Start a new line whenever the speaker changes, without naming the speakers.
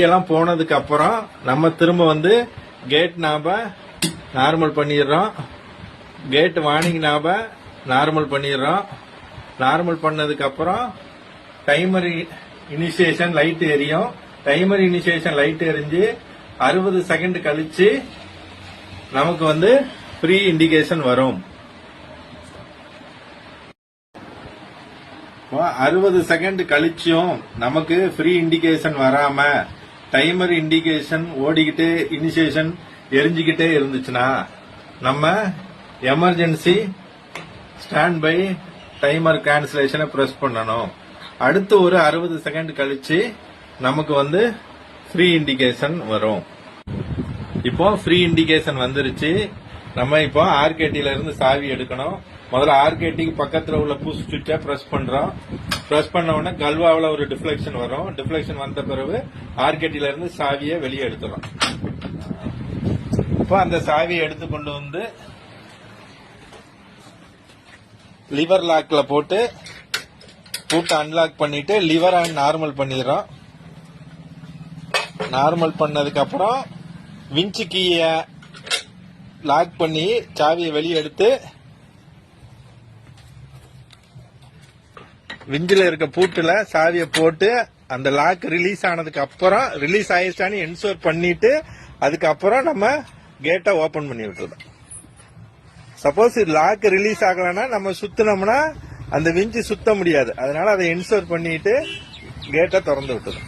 எல்லாம் போனதுக்கு அப்புறம் நம்ம திரும்ப வந்து கேட் நாப நார்மல் பண்ணிடுறோம். கேட் வார்னிங் நாப நார்மல் பண்ணிடுறோம். நார்மல் பண்ணதுக்கு அப்புறம் டைமர் இனிஷியேஷன் லைட் எரியும். டைமர் இனிஷியேஷன் லைட் எரிஞ்சு 60 செகண்ட் கழிச்சு நமக்கு வந்து ஃப்ரீ இண்டிகேஷன் வரும். 60 செகண்ட் கழிச்சும் நமக்கு ஃப்ரீ இண்டிகேஷன் வராம டைமர் இண்டிகேஷன் ஓடிக்கிட்டே இனிஷியேஷன் எரிஞ்சுக்கிட்டே இருந்துச்சுன்னா நம்ம எமர்ஜென்சி ஸ்டாண்ட் பை டைமர் கேன்சலேஷனை பிரஸ் பண்ணணும். அடுத்து ஒரு 60 செகண்ட் கழிச்சு நமக்கு வந்து ஃப்ரீ இண்டிகேஷன் வரும். இப்போ ஃப்ரீ இண்டிகேஷன் வந்துருச்சு. நம்ம இப்போ ஆர்கேடில இருந்து சாவி எடுக்கணும். முதல்ல ஆர்கேடிக்கு பக்கத்துல உள்ள புஷ் சுவிட்சை பிரஸ் பண்றோம். பிரஸ் பண்ண உடனே கல்வாவில் ஒரு டிஃப்ளெக்ஷன் வரும். டிஃப்ளெக்ஷன் வந்த பிறகு ஆர்கேடில இருந்து சாவியை வெளியே எடுத்துறோம். இப்போ அந்த சாவியை எடுத்து கொண்டு வந்து லிவர் லாக்ல போட்டு அன்லாக் பண்ணிட்டு லிவர் நார்மல் பண்ணிடுறோம். நார்மல் பண்ணதுக்கு அப்புறம் விஞ்ச் கீய லாக் பண்ணி சாவியை வெளியே எடுத்து விஞ்சில இருக்க பூட்டுல சாவியை போட்டு அந்த லாக் ரிலீஸ் ஆனதுக்கு அப்புறம் ரிலீஸ் ஆயிடுச்சான்னு என்ஷூர் பண்ணிட்டு அதுக்கப்புறம் நம்ம கேட்டை ஓபன் பண்ணி விட்டுறோம். சப்போஸ் லாக் ரிலீஸ் ஆகலன்னா நம்ம சுத்தினோம்னா அந்த விஞ்சு சுத்த முடியாது. அதனால அதை என்ஷூர் பண்ணிட்டு கேட்டை திறந்து விட்டுறோம்.